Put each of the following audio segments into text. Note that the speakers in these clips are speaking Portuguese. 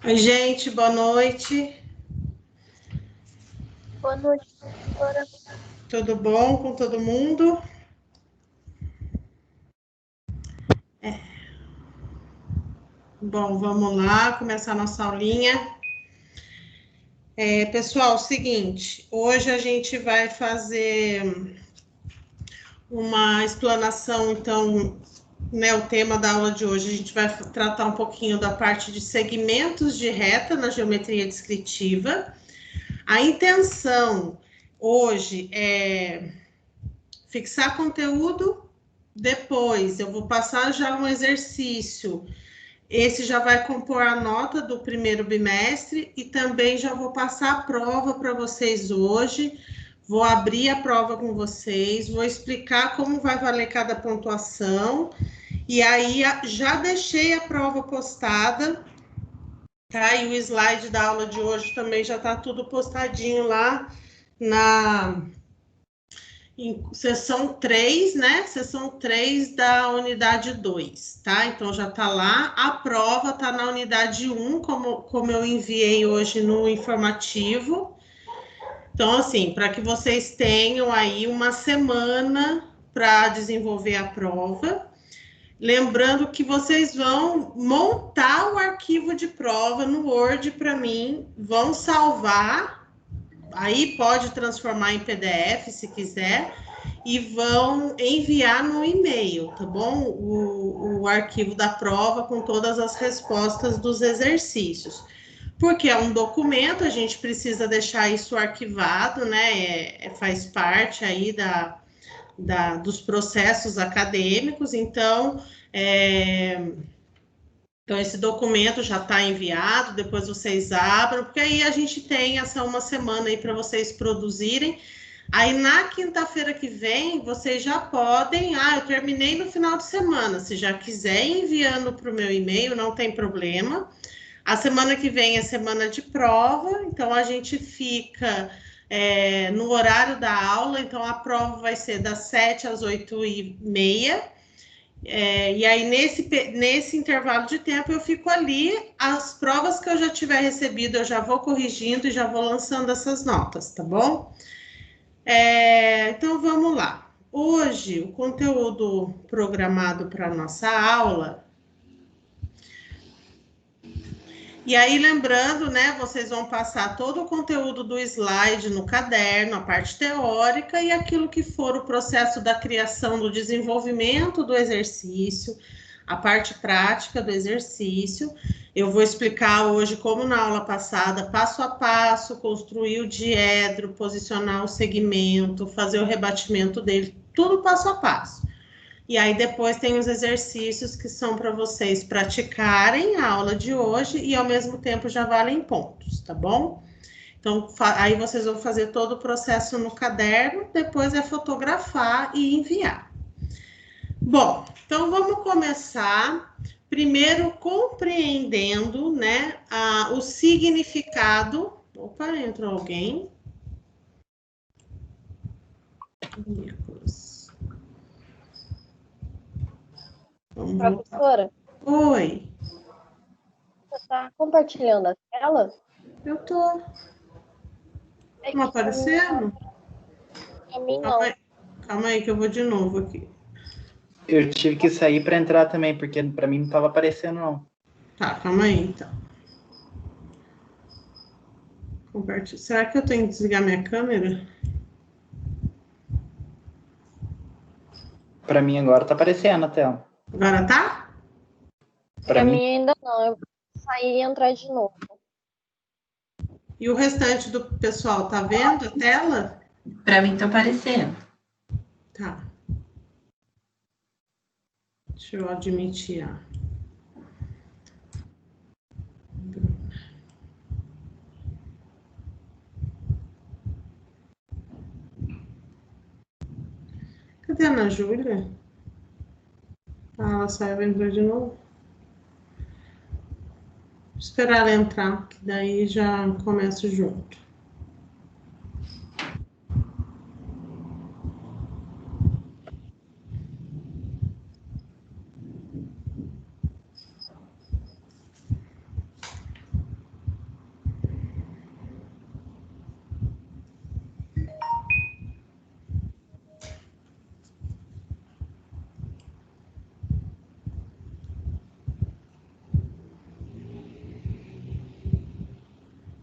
Oi, gente, boa noite. Boa noite, professora. Tudo bom com todo mundo? Bom, vamos lá, começar nossa aulinha. Pessoal, seguinte, hoje a gente vai fazer uma explanação, então, né, o tema da aula de hoje, a gente vai tratar um pouquinho da parte de segmentos de reta na geometria descritiva. A intenção hoje é fixar conteúdo. Depois, eu vou passar já um exercício. Esse já vai compor a nota do primeiro bimestre e também já vou passar a prova para vocês hoje. Vou abrir a prova com vocês, vou explicar como vai valer cada pontuação. E aí já deixei a prova postada, tá? E o slide da aula de hoje também já está tudo postadinho lá na em sessão 3, né? Sessão 3 da unidade 2, tá? Então já tá lá. A prova tá na unidade 1, como eu enviei hoje no informativo. Então, assim, para que vocês tenham aí uma semana para desenvolver a prova. Lembrando que vocês vão montar o arquivo de prova no Word para mim, vão salvar, aí pode transformar em PDF se quiser e vão enviar no e-mail, tá bom? O arquivo da prova com todas as respostas dos exercícios. Porque é um documento, a gente precisa deixar isso arquivado, né? Faz parte aí dos processos acadêmicos, então, então esse documento já está enviado, depois vocês abram, porque aí a gente tem essa uma semana aí para vocês produzirem. Aí na quinta-feira que vem, vocês já podem. Eu terminei no final de semana. Se já quiser ir enviando para o meu e-mail, não tem problema. A semana que vem é semana de prova, então a gente fica no horário da aula. Então a prova vai ser das 7 às 8h30. E aí, nesse intervalo de tempo, eu fico ali. As provas que eu já tiver recebido, eu já vou corrigindo e já vou lançando essas notas, tá bom? Então vamos lá. Hoje, o conteúdo programado para a nossa aula. E aí, lembrando, né? Vocês vão passar todo o conteúdo do slide no caderno, a parte teórica e aquilo que for o processo da criação, do desenvolvimento do exercício, a parte prática do exercício. Eu vou explicar hoje, como na aula passada, passo a passo, construir o diedro, posicionar o segmento, fazer o rebatimento dele, tudo passo a passo. E aí depois tem os exercícios que são para vocês praticarem a aula de hoje e ao mesmo tempo já valem pontos, tá bom? Então aí vocês vão fazer todo o processo no caderno, depois é fotografar e enviar. Bom, então vamos começar primeiro compreendendo, né, o significado. Opa, entrou alguém. Vamos voltar. Professora, Oi. você está compartilhando a tela? Eu tô. Não aparecendo? Para mim, não. Calma aí que eu vou de novo aqui. Eu tive que sair para entrar também, porque para mim não estava aparecendo, não. Tá, calma aí então. Compartilha. Será que eu tenho que desligar minha câmera? Para mim agora tá aparecendo a tela. Agora tá? Para mim ainda não. Eu vou sair e entrar de novo. E o restante do pessoal tá vendo a tela? Para mim tá aparecendo. Tá. Deixa eu admitir. Cadê a Ana Júlia? Ela saiu e entrou de novo. Vou esperar ela entrar, que daí já começo junto.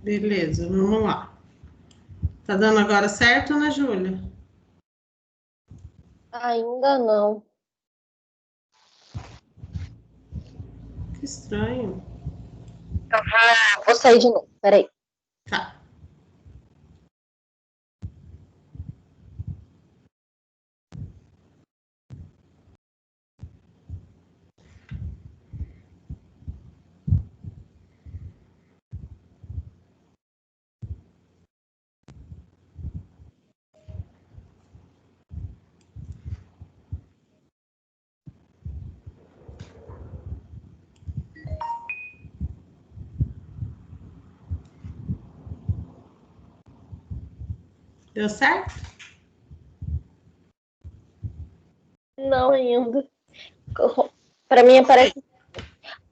Beleza, vamos lá. Tá dando agora certo, Ana Júlia? Ainda não. Que estranho. Vou sair de novo, peraí. Tá. Deu certo? Não ainda. Para mim aparece.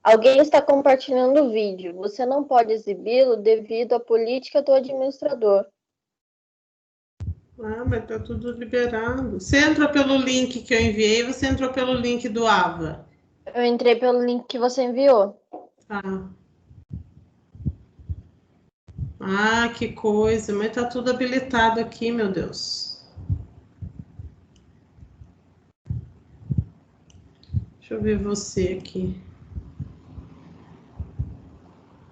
Alguém está compartilhando o vídeo. Você não pode exibi-lo devido à política do administrador. Ah, mas tá tudo liberado. Você entrou pelo link que eu enviei, você entrou pelo link do Ava. Eu entrei pelo link que você enviou. Tá. Ah, que coisa, mas tá tudo habilitado aqui, meu Deus. Deixa eu ver você aqui.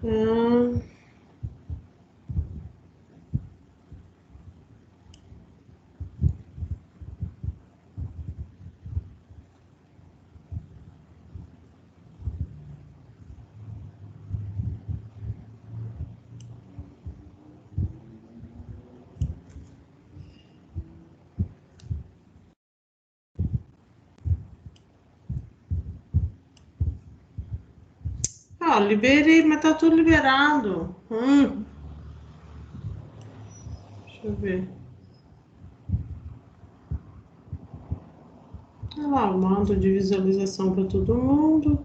Hum. Ah, liberei, mas tá tudo liberado. Deixa eu ver. Olha lá, o mando de visualização para todo mundo.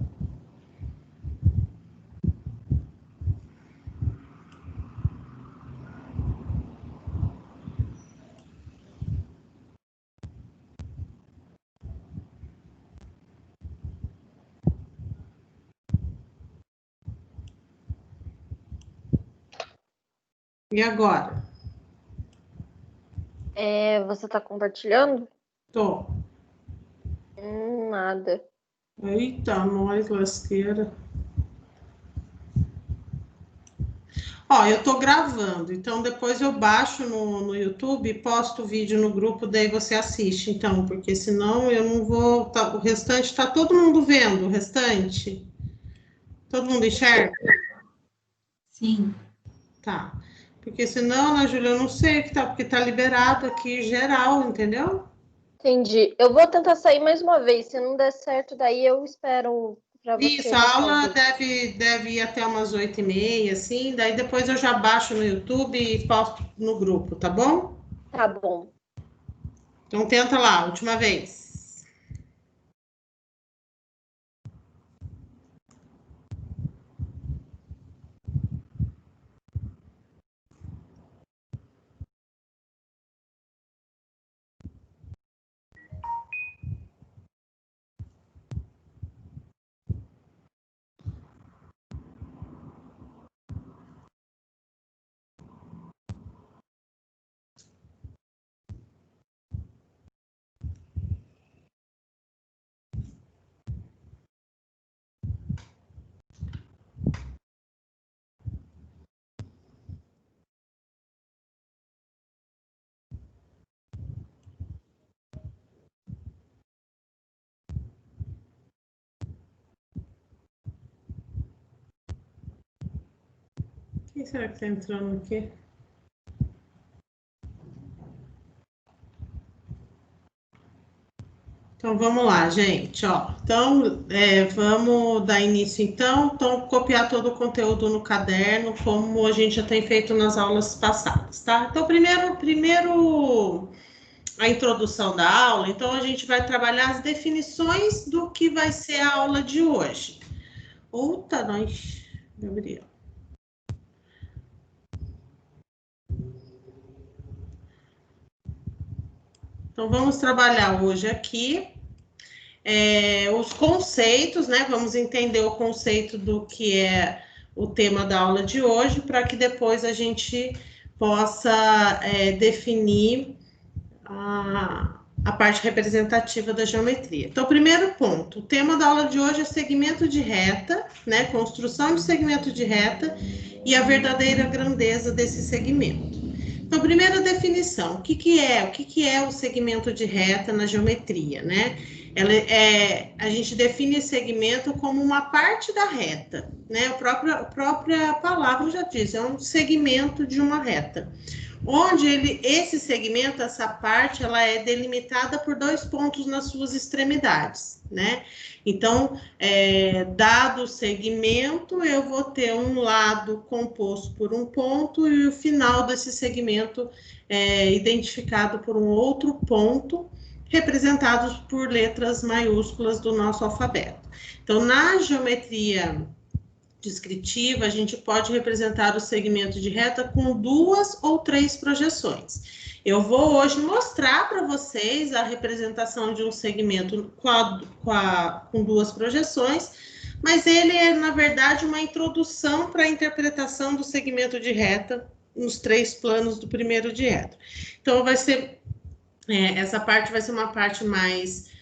E agora? Você está compartilhando? Tô. Nada. Eita, nós, lasqueira. Ó, eu tô gravando, então depois eu baixo no YouTube e posto o vídeo no grupo, daí você assiste, então, porque senão eu não vou. O restante tá todo mundo vendo, o restante? Todo mundo enxerga? Sim. Tá. Porque senão, Ana Júlia, eu não sei o que tá, porque tá liberado aqui geral, entendeu? Entendi. Eu vou tentar sair mais uma vez. Se não der certo, daí eu espero para Isso, você a deixar o aula vídeo. deve ir até umas 8h30, assim, daí depois eu já baixo no YouTube e posto no grupo, tá bom? Tá bom. Então tenta lá, última vez. Quem será que tá entrando aqui? Então vamos lá, gente, ó. Então, vamos dar início então. Então, copiar todo o conteúdo no caderno, como a gente já tem feito nas aulas passadas, tá? Então, primeiro a introdução da aula. Então, a gente vai trabalhar as definições do que vai ser a aula de hoje. Outra, nós, Gabriel. Então, vamos trabalhar hoje aqui os conceitos, né? Vamos entender o conceito do que é o tema da aula de hoje, para que depois a gente possa definir a parte representativa da geometria. Então, primeiro ponto, o tema da aula de hoje é segmento de reta, né? Construção de segmento de reta e a verdadeira grandeza desse segmento. Então, primeira definição, o que é o segmento de reta na geometria, né? A gente define segmento como uma parte da reta, né? A própria palavra já diz, é um segmento de uma reta. Onde esse segmento, essa parte, ela é delimitada por 2 pontos nas suas extremidades, né? Então, dado o segmento, eu vou ter um lado composto por um ponto e o final desse segmento identificado por um outro ponto, representados por letras maiúsculas do nosso alfabeto. Então, na geometria descritiva, a gente pode representar o segmento de reta com 2 ou 3 projeções. Eu vou hoje mostrar para vocês a representação de um segmento com 2 projeções, mas ele é, na verdade, uma introdução para a interpretação do segmento de reta nos 3 planos do primeiro diedro. Então, essa parte vai ser uma parte mais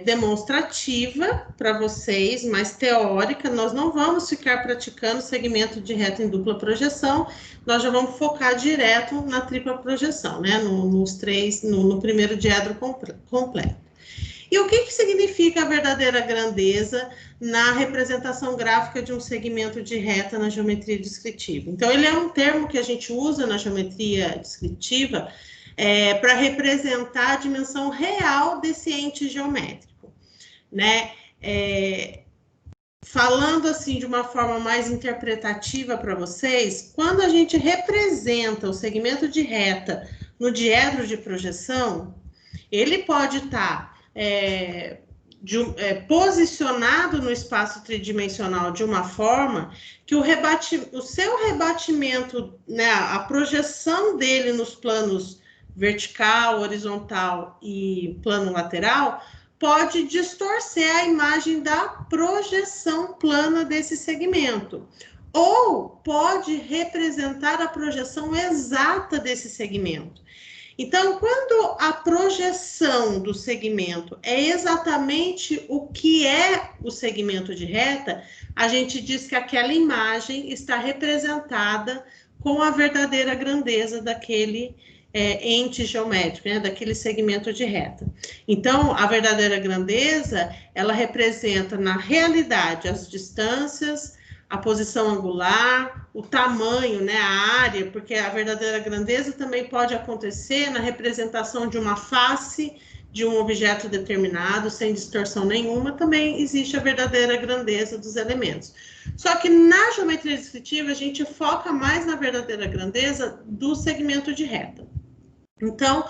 demonstrativa para vocês, mais teórica. Nós não vamos ficar praticando segmento de reta em dupla projeção, nós já vamos focar direto na tripla projeção, né? No primeiro diedro completo. E o que significa a verdadeira grandeza na representação gráfica de um segmento de reta na geometria descritiva? Então, ele é um termo que a gente usa na geometria descritiva para representar a dimensão real desse ente geométrico, né? Falando assim de uma forma mais interpretativa para vocês, quando a gente representa o segmento de reta no diedro de projeção, ele pode estar posicionado no espaço tridimensional de uma forma que o seu rebatimento, né, a projeção dele nos planos vertical, horizontal e plano lateral, pode distorcer a imagem da projeção plana desse segmento, ou pode representar a projeção exata desse segmento. Então, quando a projeção do segmento é exatamente o que é o segmento de reta, a gente diz que aquela imagem está representada com a verdadeira grandeza daquele ente geométrico, né, daquele segmento de reta. Então, a verdadeira grandeza, ela representa na realidade as distâncias, a posição angular, o tamanho, né, a área, porque a verdadeira grandeza também pode acontecer na representação de uma face de um objeto determinado, sem distorção nenhuma, também existe a verdadeira grandeza dos elementos. Só que na geometria descritiva, a gente foca mais na verdadeira grandeza do segmento de reta. Então,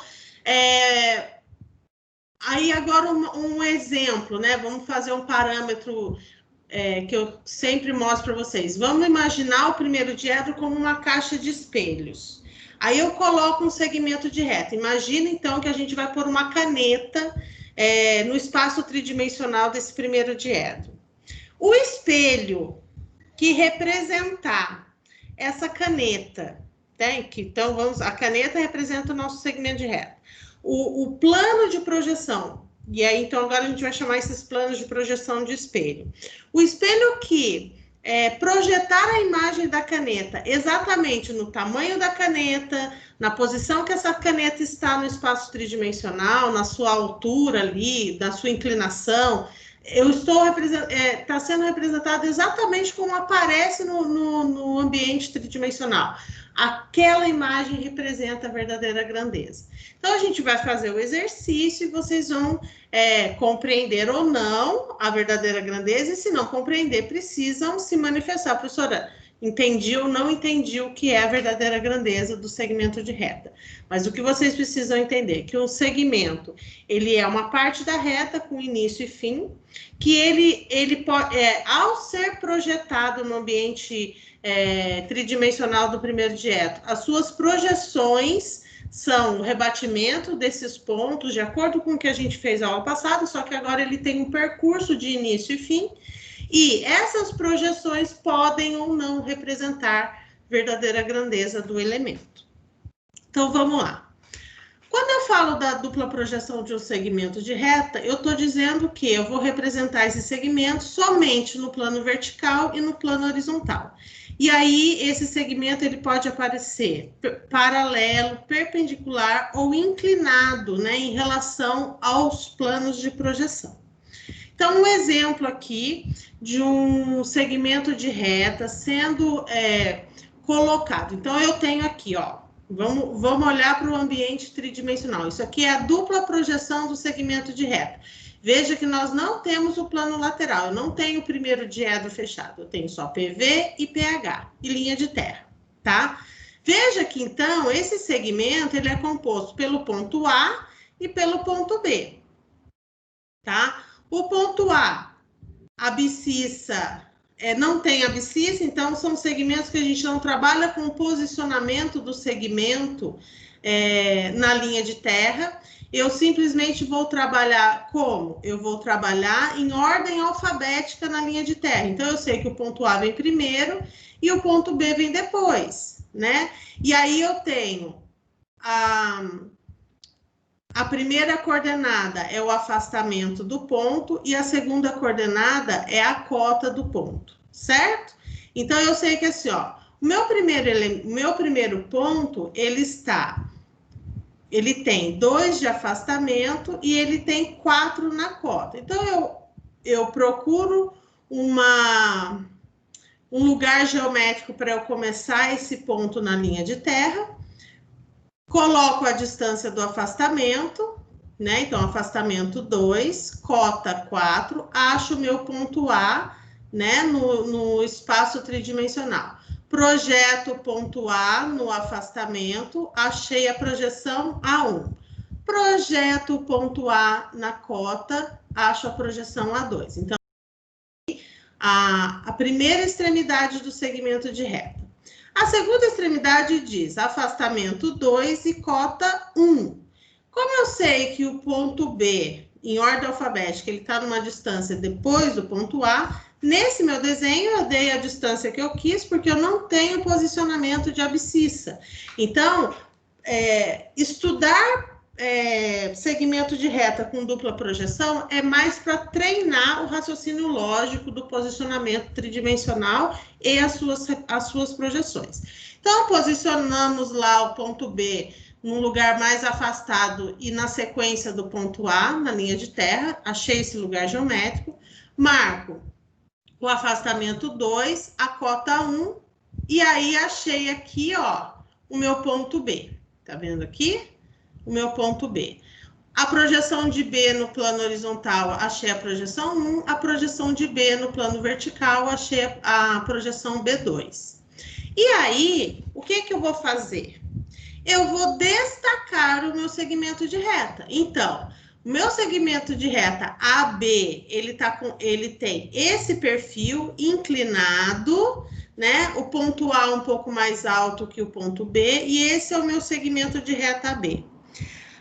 aí agora um exemplo, né? Vamos fazer um parâmetro que eu sempre mostro para vocês. Vamos imaginar o primeiro diedro como uma caixa de espelhos. Aí eu coloco um segmento de reta. Imagina, então, que a gente vai pôr uma caneta no espaço tridimensional desse primeiro diedro. O espelho que representar essa caneta, então, a caneta representa o nosso segmento de reta. O plano de projeção, e aí, então, agora a gente vai chamar esses planos de projeção de espelho. O espelho que projetar a imagem da caneta exatamente no tamanho da caneta, na posição que essa caneta está no espaço tridimensional, na sua altura ali, na sua inclinação, está sendo representado exatamente como aparece no ambiente tridimensional. Aquela imagem representa a verdadeira grandeza. Então, a gente vai fazer o exercício e vocês vão compreender ou não a verdadeira grandeza, e se não compreender, precisam se manifestar. Professora, entendi ou não entendi o que é a verdadeira grandeza do segmento de reta. Mas o que vocês precisam entender é que o segmento, ele é uma parte da reta com início e fim, que ele pode, ao ser projetado no ambiente tridimensional do primeiro diedro, as suas projeções são o rebatimento desses pontos, de acordo com o que a gente fez a aula passada, só que agora ele tem um percurso de início e fim, E essas projeções podem ou não representar verdadeira grandeza do elemento. Então, vamos lá. Quando eu falo da dupla projeção de um segmento de reta, eu estou dizendo que eu vou representar esse segmento somente no plano vertical e no plano horizontal. E aí, esse segmento ele pode aparecer paralelo, perpendicular ou inclinado, né, em relação aos planos de projeção. Então, um exemplo aqui de um segmento de reta sendo colocado. Então, eu tenho aqui, ó. Vamos olhar para o ambiente tridimensional. Isso aqui é a dupla projeção do segmento de reta. Veja que nós não temos o plano lateral. Eu não tenho o primeiro diedro fechado. Eu tenho só PV e PH e linha de terra, tá? Veja que, então, esse segmento ele é composto pelo ponto A e pelo ponto B, tá? O ponto A, abscissa... não tem abscissa, então são segmentos que a gente não trabalha com o posicionamento do segmento na linha de terra. Eu simplesmente vou trabalhar como? Eu vou trabalhar em ordem alfabética na linha de terra. Então, eu sei que o ponto A vem primeiro e o ponto B vem depois, né? E aí eu tenho a primeira coordenada é o afastamento do ponto e a segunda coordenada é a cota do ponto, certo? Então, eu sei que assim, ó, o meu primeiro ponto, ele tem 2 de afastamento e ele tem 4 na cota. Então, eu procuro um lugar geométrico para eu começar esse ponto na linha de terra. Coloco a distância do afastamento, né? Então, afastamento 2, cota 4, acho o meu ponto A, né? No espaço tridimensional. Projeto o ponto A no afastamento, achei a projeção A1. Projeto o ponto A na cota, acho a projeção A2. Então, a primeira extremidade do segmento de reta. A segunda extremidade diz afastamento 2 e cota 1. Como eu sei que o ponto B, em ordem alfabética, ele está numa distância depois do ponto A, nesse meu desenho eu dei a distância que eu quis, porque eu não tenho posicionamento de abscissa. Então, estudar segmento de reta com dupla projeção é mais para treinar o raciocínio lógico do posicionamento tridimensional e as suas projeções. Então, posicionamos lá o ponto B num lugar mais afastado e na sequência do ponto A, na linha de terra, achei esse lugar geométrico, marco o afastamento 2, a cota 1, e aí achei aqui, ó, o meu ponto B. Tá vendo aqui? O meu ponto B. A projeção de B no plano horizontal, achei a projeção 1. A projeção de B no plano vertical, achei a projeção B2. E aí, o que que eu vou fazer? Eu vou destacar o meu segmento de reta. Então, o meu segmento de reta AB, ele tem esse perfil inclinado, né? O ponto A um pouco mais alto que o ponto B, e esse é o meu segmento de reta AB.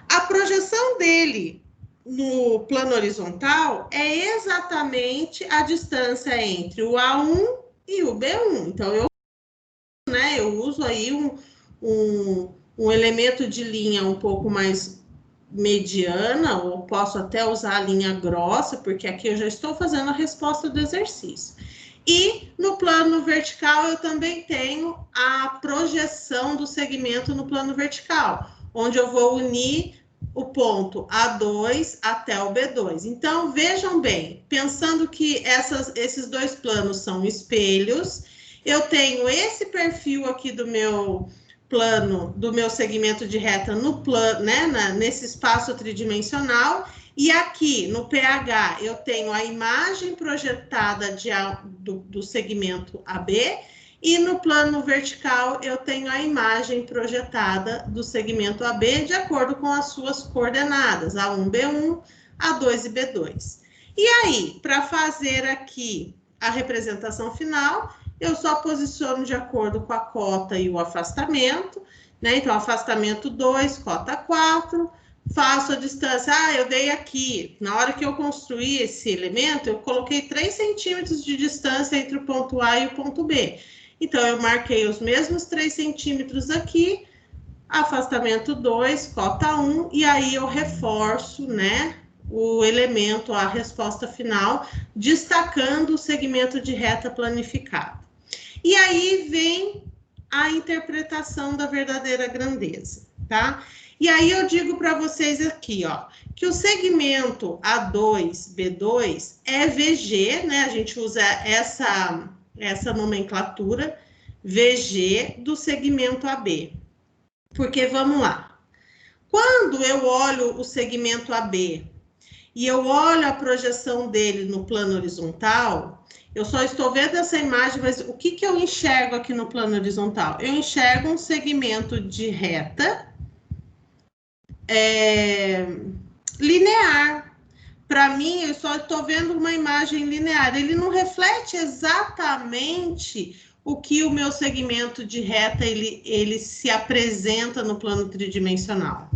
A projeção dele no plano horizontal é exatamente a distância entre o A1 e o B1. Então, eu uso aí um elemento de linha um pouco mais mediana, ou posso até usar a linha grossa, porque aqui eu já estou fazendo a resposta do exercício. E no plano vertical eu também tenho a projeção do segmento no plano vertical, onde eu vou unir o ponto A2 até o B2. Então, vejam bem, pensando que esses dois planos são espelhos, eu tenho esse perfil aqui do meu plano, do meu segmento de reta no plano, né, nesse espaço tridimensional, e aqui no PH eu tenho a imagem projetada do segmento AB, e no plano vertical eu tenho a imagem projetada do segmento AB de acordo com as suas coordenadas, A1, B1, A2 e B2. E aí, para fazer aqui a representação final, eu só posiciono de acordo com a cota e o afastamento, né? Então, afastamento 2, cota 4, faço a distância, eu dei aqui, na hora que eu construí esse elemento, eu coloquei 3 centímetros de distância entre o ponto A e o ponto B. Então, eu marquei os mesmos 3 centímetros aqui, afastamento 2, cota 1, e aí eu reforço, né, o elemento, a resposta final, destacando o segmento de reta planificado. E aí vem a interpretação da verdadeira grandeza, tá? E aí eu digo para vocês aqui, ó, que o segmento A2, B2 é VG, né? A gente usa essa nomenclatura, VG do segmento AB. Porque, vamos lá, quando eu olho o segmento AB e eu olho a projeção dele no plano horizontal, eu só estou vendo essa imagem, mas o que eu enxergo aqui no plano horizontal? Eu enxergo um segmento de reta linear. Para mim, eu só estou vendo uma imagem linear. Ele não reflete exatamente o que o meu segmento de reta ele se apresenta no plano tridimensional.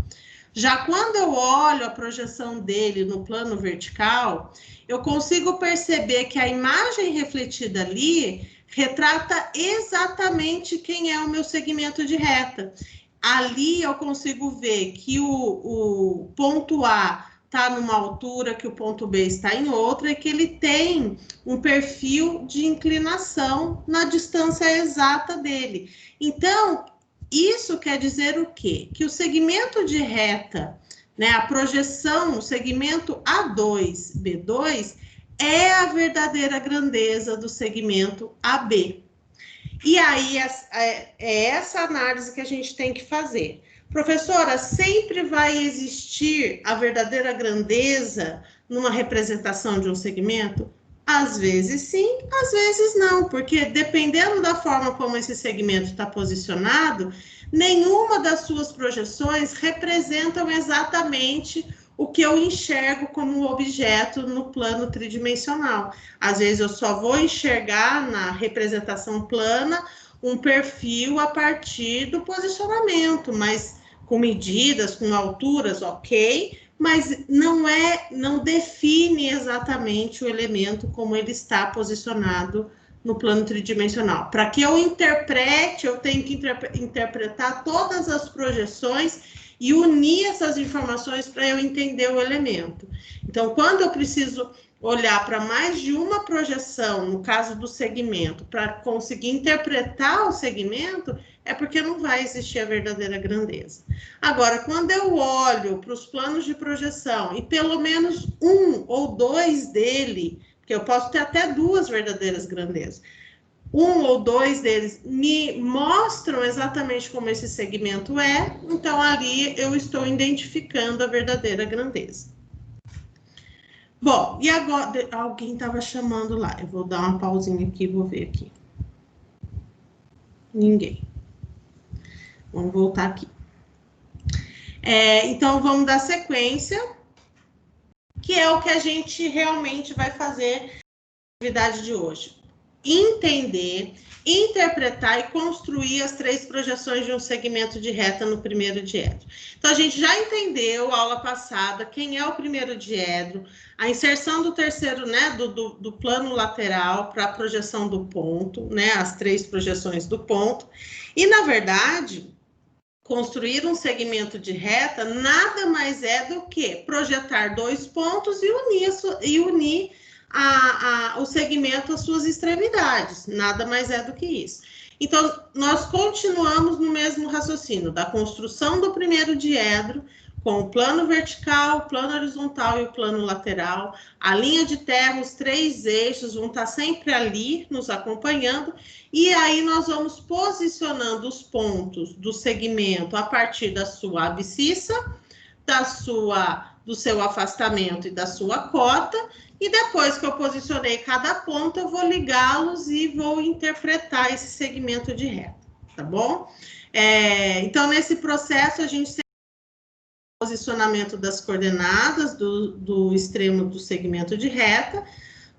Já quando eu olho a projeção dele no plano vertical, eu consigo perceber que a imagem refletida ali retrata exatamente quem é o meu segmento de reta. Ali eu consigo ver que o ponto A está numa altura, que o ponto B está em outra, e que ele tem um perfil de inclinação na distância exata dele. Então, isso quer dizer o quê? Que o segmento de reta, né, a projeção, o segmento A2, B2, é a verdadeira grandeza do segmento AB. E aí, é essa análise que a gente tem que fazer. Professora, sempre vai existir a verdadeira grandeza numa representação de um segmento? Às vezes sim, às vezes não, porque dependendo da forma como esse segmento está posicionado, nenhuma das suas projeções representam exatamente o que eu enxergo como objeto no plano tridimensional. Às vezes eu só vou enxergar na representação plana um perfil a partir do posicionamento, mas com medidas, com alturas, ok, mas não define exatamente o elemento como ele está posicionado no plano tridimensional. Para que eu interprete, eu tenho que interpretar todas as projeções e unir essas informações para eu entender o elemento. Então, quando eu preciso olhar para mais de uma projeção, no caso do segmento, para conseguir interpretar o segmento, é porque não vai existir a verdadeira grandeza. Agora, quando eu olho para os planos de projeção e pelo menos um ou dois dele, porque eu posso ter até duas verdadeiras grandezas, um ou dois deles me mostram exatamente como esse segmento é, então ali eu estou identificando a verdadeira grandeza. Bom, e agora, alguém estava chamando lá, eu vou dar uma pausinha aqui, vou ver aqui. Ninguém. Vamos voltar aqui. Então, vamos dar sequência, que é o que a gente realmente vai fazer na atividade de hoje. Entender, interpretar e construir as 3 projeções de um segmento de reta no primeiro diedro. Então, a gente já entendeu, aula passada, quem é o primeiro diedro, a inserção do terceiro, né, do plano lateral para a projeção do ponto, né, as 3 projeções do ponto. E, na verdade, construir um segmento de reta nada mais é do que projetar 2 pontos e unir o segmento às suas extremidades, nada mais é do que isso. Então, nós continuamos no mesmo raciocínio da construção do primeiro diedro, com o plano vertical, o plano horizontal e o plano lateral, a linha de terra, os 3 eixos vão estar sempre ali nos acompanhando, e aí nós vamos posicionando os pontos do segmento a partir da sua abscissa, do seu afastamento e da sua cota, e depois que eu posicionei cada ponto, eu vou ligá-los e vou interpretar esse segmento de reta, tá bom? Então, nesse processo, a gente tem o posicionamento das coordenadas do extremo do segmento de reta.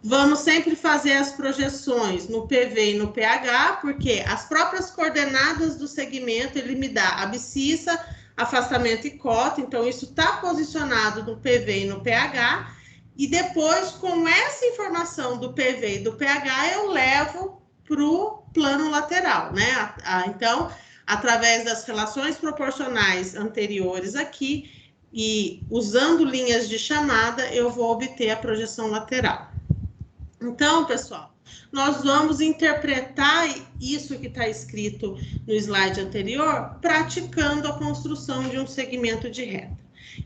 Vamos sempre fazer as projeções no PV e no PH, porque as próprias coordenadas do segmento, ele me dá a abscissa, afastamento e cota, então isso está posicionado no PV e no pH, e depois, com essa informação do PV e do pH, eu levo para o plano lateral, né? Então, através das relações proporcionais anteriores aqui, e usando linhas de chamada, eu vou obter a projeção lateral. Então, pessoal, nós vamos interpretar isso que está escrito no slide anterior, praticando a construção de um segmento de reta.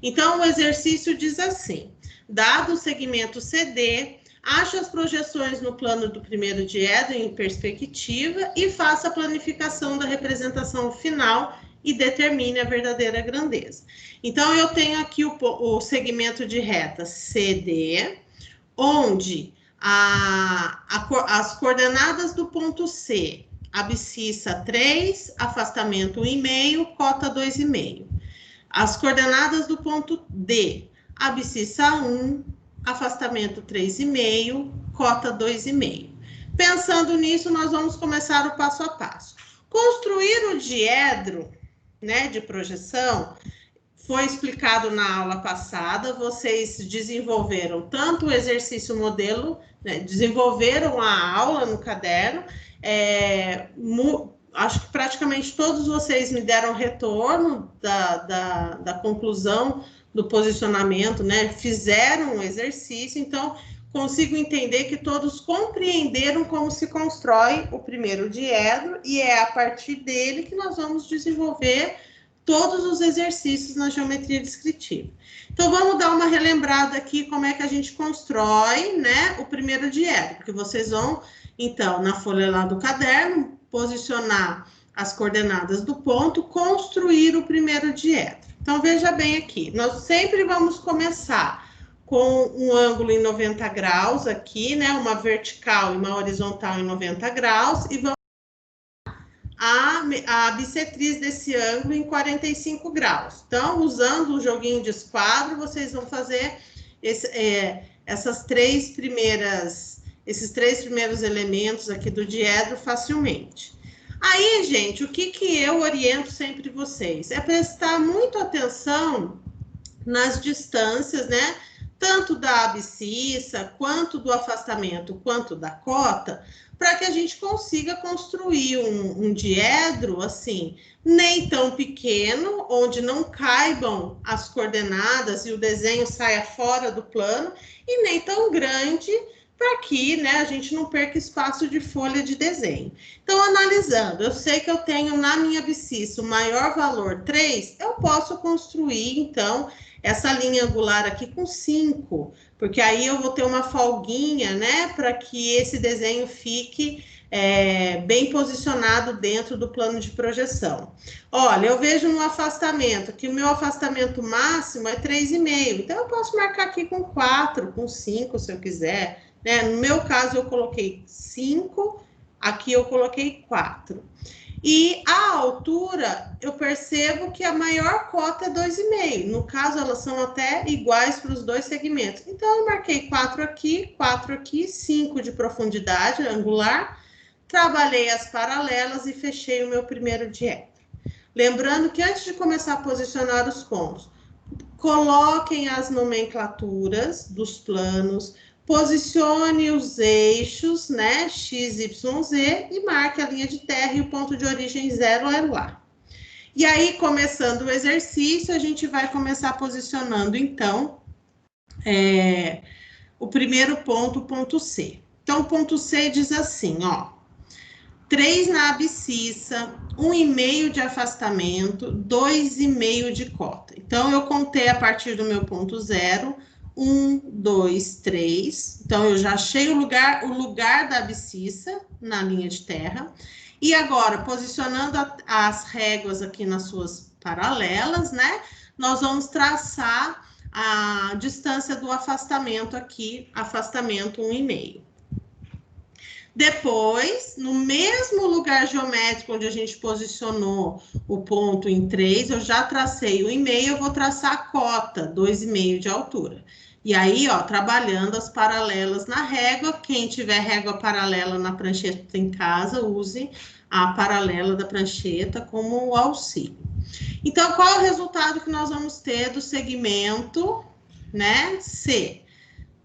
Então, o exercício diz assim: dado o segmento CD, ache as projeções no plano do primeiro diedro em perspectiva e faça a planificação da representação final e determine a verdadeira grandeza. Então, eu tenho aqui o segmento de reta CD, onde as coordenadas do ponto C, abscissa 3, afastamento 1,5, cota 2,5. As coordenadas do ponto D, abscissa 1, afastamento 3,5, cota 2,5. Pensando nisso, nós vamos começar o passo a passo. Construir o diedro, né, de projeção, foi explicado na aula passada, vocês desenvolveram tanto o exercício modelo, né, desenvolveram a aula no caderno, acho que praticamente todos vocês me deram retorno da conclusão do posicionamento, né, fizeram o exercício, então consigo entender que todos compreenderam como se constrói o primeiro diedro, e é a partir dele que nós vamos desenvolver todos os exercícios na geometria descritiva. Então, vamos dar uma relembrada aqui como é que a gente constrói, né, o primeiro diedro, porque vocês vão, então, na folha lá do caderno, posicionar as coordenadas do ponto, construir o primeiro diedro. Então, veja bem aqui, nós sempre vamos começar com um ângulo em 90 graus aqui, né, uma vertical e uma horizontal em 90 graus, e vamos a bissetriz desse ângulo em 45 graus. Então, usando o joguinho de esquadro, vocês vão fazer esses três primeiros elementos aqui do diedro facilmente. Aí, gente, o que eu oriento sempre vocês? É prestar muito atenção nas distâncias, né? Tanto da abscissa, quanto do afastamento, quanto da cota, para que a gente consiga construir um diedro, assim, nem tão pequeno, onde não caibam as coordenadas e o desenho saia fora do plano, e nem tão grande, para que, né, a gente não perca espaço de folha de desenho. Então, analisando, eu sei que eu tenho na minha abscissa o maior valor 3, eu posso construir, então, essa linha angular aqui com 5, porque aí eu vou ter uma folguinha, né, para que esse desenho fique bem posicionado dentro do plano de projeção. Olha, eu vejo no afastamento que o meu afastamento máximo é 3,5, então eu posso marcar aqui com 4, com 5, se eu quiser, né? No meu caso, eu coloquei 5, aqui eu coloquei 4. E a altura, eu percebo que a maior cota é 2,5. No caso, elas são até iguais para os dois segmentos. Então, eu marquei 4 aqui, 5 de profundidade angular, trabalhei as paralelas e fechei o meu primeiro diedro. Lembrando que antes de começar a posicionar os pontos, coloquem as nomenclaturas dos planos, posicione os eixos, né, x, y, z, e marque a linha de terra e o ponto de origem 0 é lá. E aí, começando o exercício, a gente vai começar posicionando, então, o primeiro ponto, o ponto C. Então, o ponto C diz assim, ó, 3 na abscissa, 1,5 de afastamento, 2,5 de cota. Então, eu contei a partir do meu ponto 0, 1, 2, 3. Então, eu já achei o lugar da abscissa na linha de terra. E agora, posicionando as réguas aqui nas suas paralelas, né? Nós vamos traçar a distância do afastamento aqui, afastamento 1,5. Depois, no mesmo lugar geométrico onde a gente posicionou o ponto em 3, eu já tracei o 1,5, eu vou traçar a cota, 2,5 de altura. E aí, ó, trabalhando as paralelas na régua, quem tiver régua paralela na prancheta em casa, use a paralela da prancheta como auxílio. Então, qual é o resultado que nós vamos ter do segmento, né, C?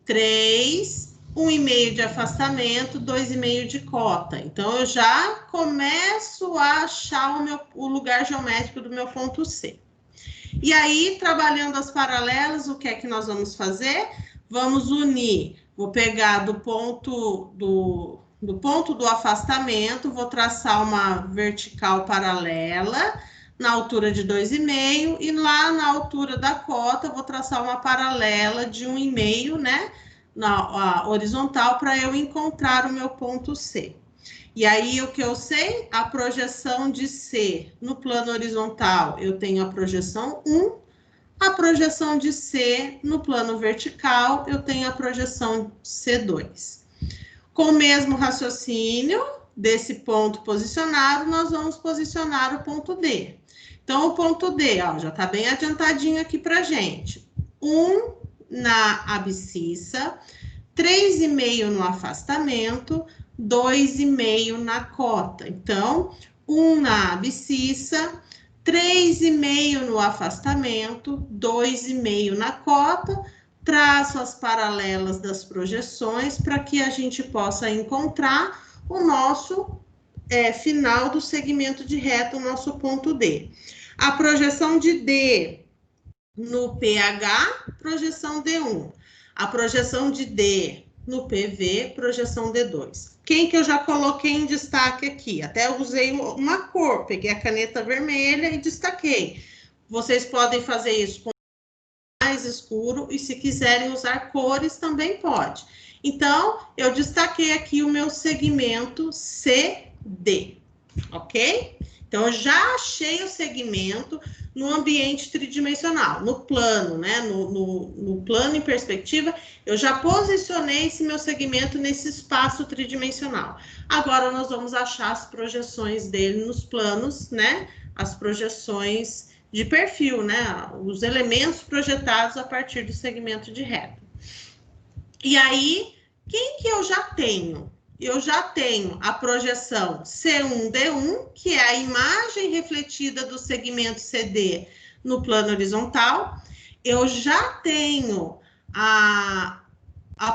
3, 1,5 de afastamento, 2,5 de cota. Então, eu já começo a achar o lugar geométrico do meu ponto C. E aí, trabalhando as paralelas, o que é que nós vamos fazer? Vamos unir. Vou pegar do ponto do afastamento, vou traçar uma vertical paralela na altura de 2,5 e lá na altura da cota vou traçar uma paralela de 1,5, né? Na horizontal para eu encontrar o meu ponto C. E aí, o que eu sei? A projeção de C no plano horizontal, eu tenho a projeção 1, a projeção de C no plano vertical, eu tenho a projeção C2. Com o mesmo raciocínio desse ponto posicionado, nós vamos posicionar o ponto D. Então, o ponto D, ó, já está bem adiantadinho aqui para gente. 1 na abscissa, 3,5 no afastamento, 2,5 na cota. Então, 1 na abscissa, 3,5 no afastamento, 2,5 na cota. Traço as paralelas das projeções para que a gente possa encontrar o nosso final do segmento de reta, o nosso ponto D. A projeção de D no PH, projeção D1. A projeção de D no PV, projeção D2. Quem que eu já coloquei em destaque aqui? Até usei uma cor, peguei a caneta vermelha e destaquei. Vocês podem fazer isso com mais escuro e se quiserem usar cores também pode. Então, eu destaquei aqui o meu segmento CD, ok? Então, eu já achei o segmento no ambiente tridimensional, no plano, né? No plano em perspectiva, eu já posicionei esse meu segmento nesse espaço tridimensional. Agora, nós vamos achar as projeções dele nos planos, né? As projeções de perfil, né? Os elementos projetados a partir do segmento de reta. E aí, quem que eu já tenho? Eu já tenho a projeção C1D1, que é a imagem refletida do segmento CD no plano horizontal. Eu já tenho a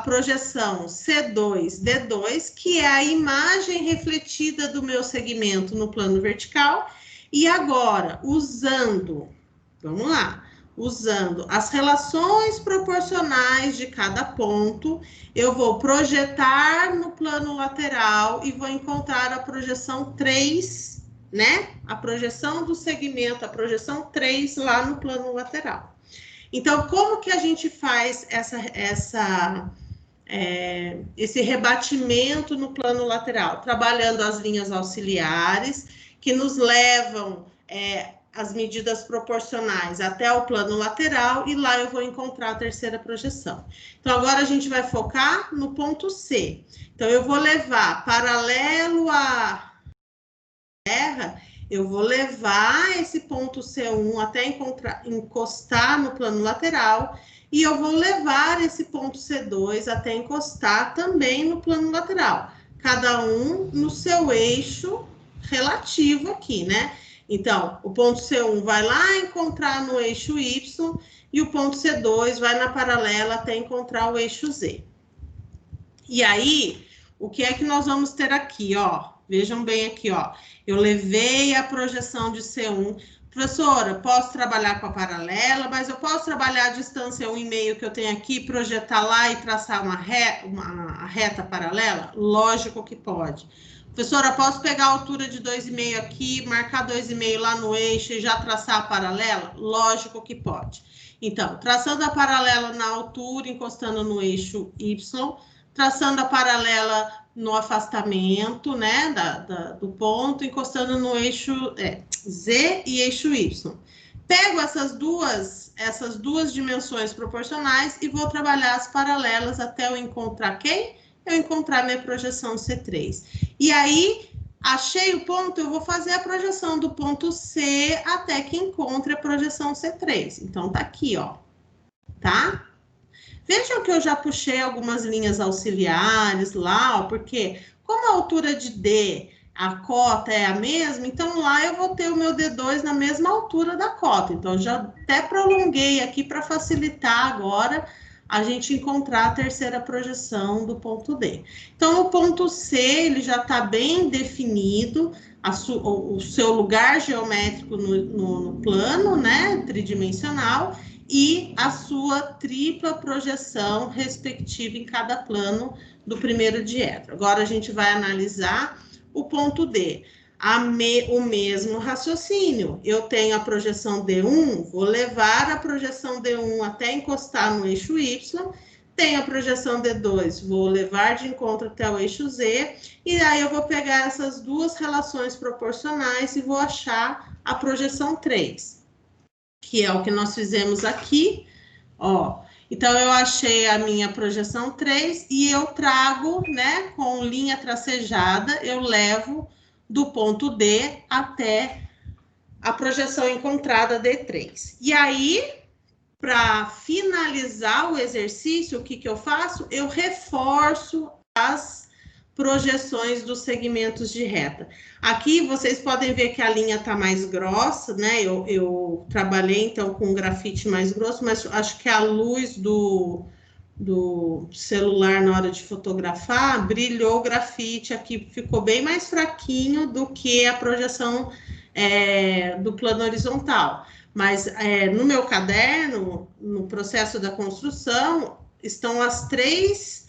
projeção C2D2, que é a imagem refletida do meu segmento no plano vertical. E agora, vamos lá, usando as relações proporcionais de cada ponto, eu vou projetar no plano lateral e vou encontrar a projeção 3, né? A projeção do segmento, a projeção 3 lá no plano lateral. Então, como que a gente faz esse rebatimento no plano lateral? Trabalhando as linhas auxiliares, que nos levam as medidas proporcionais até o plano lateral, e lá eu vou encontrar a terceira projeção. Então, agora a gente vai focar no ponto C. Então, eu vou levar paralelo à terra, eu vou levar esse ponto C1 até encostar no plano lateral, e eu vou levar esse ponto C2 até encostar também no plano lateral, cada um no seu eixo relativo aqui, né? Então, o ponto C1 vai lá encontrar no eixo Y e o ponto C2 vai na paralela até encontrar o eixo Z. E aí, o que é que nós vamos ter aqui, ó? Vejam bem aqui, ó. Eu levei a projeção de C1. Professora, posso trabalhar com a paralela, mas eu posso trabalhar a distância 1,5 que eu tenho aqui, projetar lá e traçar uma reta paralela? Lógico que pode. Professora, posso pegar a altura de 2,5 aqui, marcar 2,5 lá no eixo e já traçar a paralela? Lógico que pode. Então, traçando a paralela na altura, encostando no eixo Y, traçando a paralela no afastamento, né, do ponto, encostando no eixo Z e eixo Y. Pego essas duas dimensões proporcionais e vou trabalhar as paralelas até eu encontrar quem? Eu encontrar minha projeção C3. E aí, achei o ponto, eu vou fazer a projeção do ponto C até que encontre a projeção C3. Então, tá aqui, ó, tá? Vejam que eu já puxei algumas linhas auxiliares lá, ó, porque como a altura de D a cota é a mesma, então lá eu vou ter o meu D2 na mesma altura da cota. Então, já até prolonguei aqui para facilitar agora a gente encontrar a terceira projeção do ponto D. Então, o ponto C, ele já está bem definido, o seu lugar geométrico no plano, né, tridimensional, e a sua tripla projeção respectiva em cada plano do primeiro diedro. Agora, a gente vai analisar o ponto D. O mesmo raciocínio. Eu tenho a projeção D1, vou levar a projeção D1 até encostar no eixo Y, tenho a projeção D2, vou levar de encontro até o eixo Z, e aí eu vou pegar essas duas relações proporcionais e vou achar a projeção 3, que é o que nós fizemos aqui, ó. Então, eu achei a minha projeção 3 e eu trago, né, com linha tracejada, eu levo do ponto D até a projeção encontrada D3. E aí, para finalizar o exercício, o que que eu faço? Eu reforço as projeções dos segmentos de reta. Aqui vocês podem ver que a linha está mais grossa, né? Eu trabalhei então com um grafite mais grosso, mas acho que a luz do celular na hora de fotografar brilhou o grafite aqui, ficou bem mais fraquinho do que a projeção do plano horizontal. Mas no meu caderno, no processo da construção, estão as três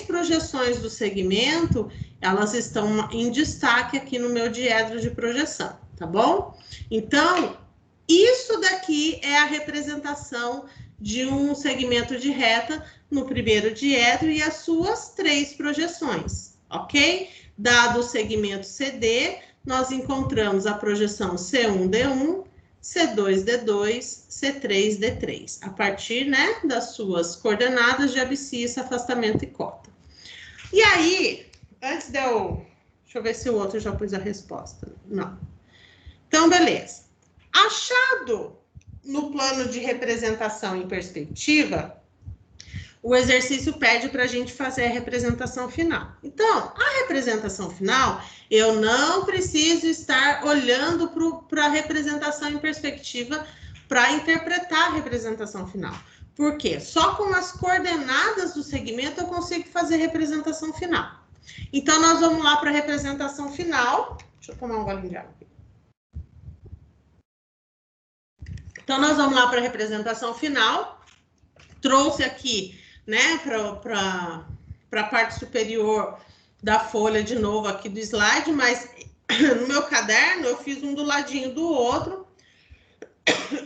projeções do segmento, elas estão em destaque aqui no meu diedro de projeção, tá bom? Então, isso daqui é a representação de um segmento de reta no primeiro diedro e as suas três projeções, ok? Dado o segmento CD, nós encontramos a projeção C1D1, C2D2, C3D3, a partir, né, das suas coordenadas de abscissa, afastamento e cota. E aí, antes de eu... Deixa eu ver se o outro já pôs a resposta. Não. Então, beleza. Achado no plano de representação em perspectiva, o exercício pede para a gente fazer a representação final. Então, a representação final, eu não preciso estar olhando para a representação em perspectiva para interpretar a representação final. Por quê? Só com as coordenadas do segmento eu consigo fazer a representação final. Então, nós vamos lá para a representação final. Deixa eu tomar um golinho de água aqui. Então, nós vamos lá para a representação final. Trouxe aqui, né, para a parte superior da folha de novo aqui do slide, mas no meu caderno eu fiz um do ladinho do outro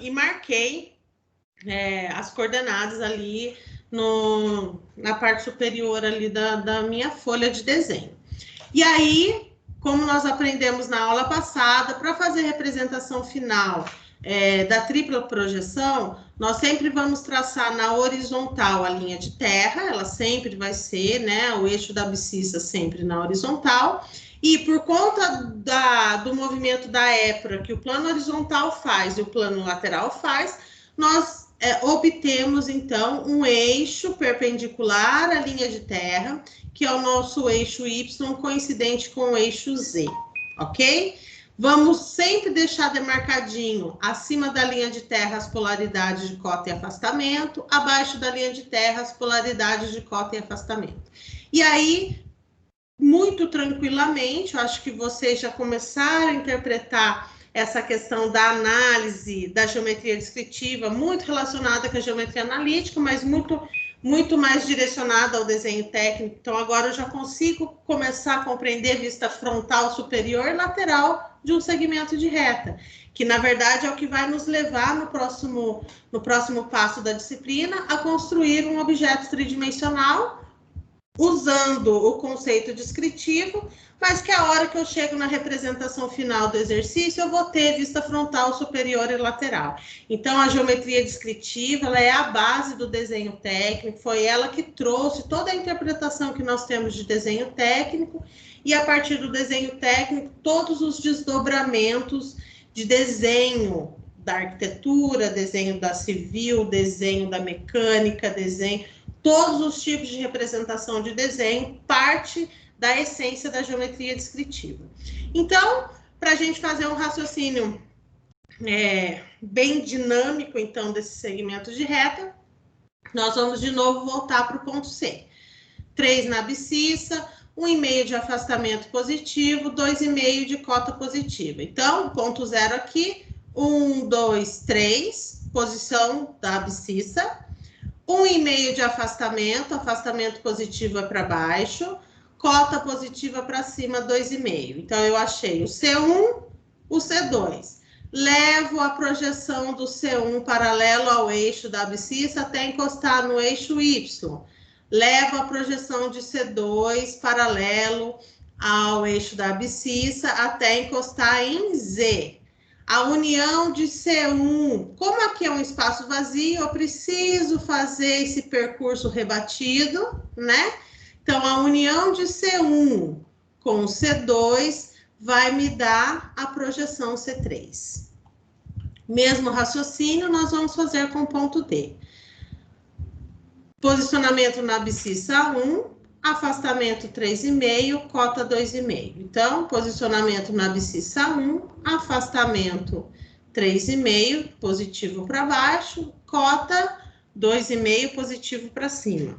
e marquei as coordenadas ali na parte superior ali da minha folha de desenho. E aí, como nós aprendemos na aula passada, para fazer a representação final da tripla projeção, nós sempre vamos traçar na horizontal a linha de terra, ela sempre vai ser, né, o eixo da abscissa sempre na horizontal, e por conta do movimento da épora que o plano horizontal faz e o plano lateral faz, nós obtemos, então, um eixo perpendicular à linha de terra, que é o nosso eixo Y coincidente com o eixo Z, ok? Vamos sempre deixar demarcadinho acima da linha de terra as polaridades de cota e afastamento, abaixo da linha de terra as polaridades de cota e afastamento. E aí, muito tranquilamente, eu acho que vocês já começaram a interpretar essa questão da análise da geometria descritiva, muito relacionada com a geometria analítica, mas muito mais direcionada ao desenho técnico. Então, agora eu já consigo começar a compreender vista frontal, superior e lateral de um segmento de reta, que, na verdade, é o que vai nos levar no próximo passo da disciplina a construir um objeto tridimensional usando o conceito descritivo, mas que a hora que eu chego na representação final do exercício, eu vou ter vista frontal, superior e lateral. Então, a geometria descritiva, ela é a base do desenho técnico, foi ela que trouxe toda a interpretação que nós temos de desenho técnico, e a partir do desenho técnico, todos os desdobramentos de desenho da arquitetura, desenho da civil, desenho da mecânica, desenho... Todos os tipos de representação de desenho parte da essência da geometria descritiva. Então, para a gente fazer um raciocínio bem dinâmico, então, desse segmento de reta, nós vamos de novo voltar para o ponto C. 3 na abscissa, 1,5 de afastamento positivo, 2,5 de cota positiva. Então, ponto zero aqui, 1, 2, 3, posição da abscissa, 1,5 de afastamento positivo é para baixo, cota positiva para cima, 2,5. Então, eu achei o C1, o C2. Levo a projeção do C1 paralelo ao eixo da abscissa até encostar no eixo Y. Levo a projeção de C2 paralelo ao eixo da abscissa até encostar em Z. A união de C1, como aqui é um espaço vazio, eu preciso fazer esse percurso rebatido, né? Então, a união de C1 com C2 vai me dar a projeção C3. Mesmo raciocínio, nós vamos fazer com o ponto D. Posicionamento na abscissa 1, afastamento 3,5, cota 2,5. Então, posicionamento na abscissa 1, afastamento 3,5, positivo para baixo, cota 2,5, positivo para cima.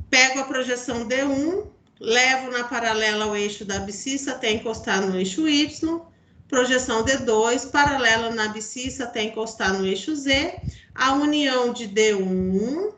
Pego a projeção D1, levo na paralela ao eixo da abscissa até encostar no eixo Y, projeção D2, paralela na abscissa até encostar no eixo Z, a união de D1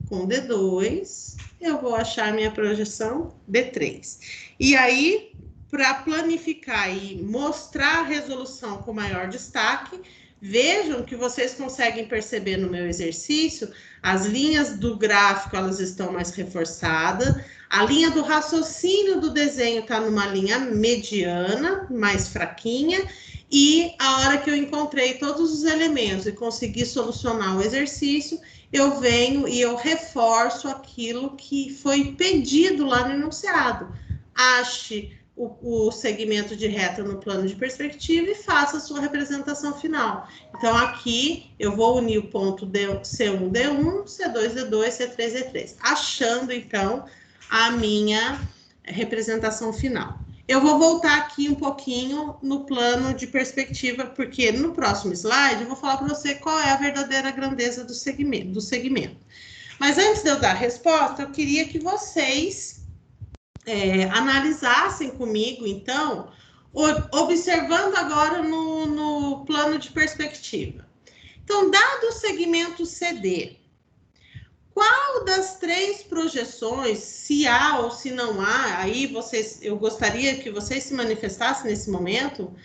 com D2, eu vou achar minha projeção D3. E aí, para planificar e mostrar a resolução com maior destaque, vejam que vocês conseguem perceber no meu exercício, as linhas do gráfico, elas estão mais reforçadas, a linha do raciocínio do desenho está numa linha mediana, mais fraquinha, e a hora que eu encontrei todos os elementos e consegui solucionar o exercício, eu venho e eu reforço aquilo que foi pedido lá no enunciado. Ache o segmento de reta no plano de perspectiva e faça a sua representação final. Então, aqui eu vou unir o ponto C1, D1, C2, D2, C3, D3, achando, então, a minha representação final. Eu vou voltar aqui um pouquinho no plano de perspectiva, porque no próximo slide eu vou falar para você qual é a verdadeira grandeza do segmento. Mas antes de eu dar a resposta, eu queria que vocês analisassem comigo, então, observando agora no plano de perspectiva. Então, dado o segmento CD, qual das 3 projeções, se há ou se não há, aí eu gostaria que vocês se manifestassem nesse momento,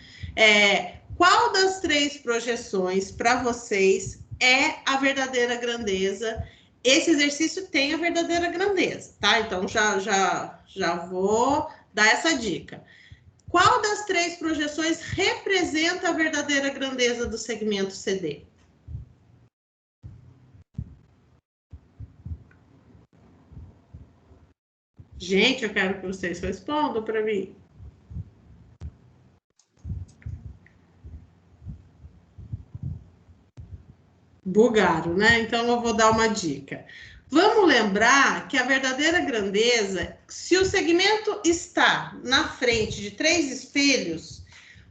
qual das 3 projeções para vocês é a verdadeira grandeza? Esse exercício tem a verdadeira grandeza, tá? Então, já vou dar essa dica. Qual das 3 projeções representa a verdadeira grandeza do segmento CD? Gente, eu quero que vocês respondam para mim. Bugaram, né? Então, eu vou dar uma dica. Vamos lembrar que a verdadeira grandeza, se o segmento está na frente de 3 espelhos,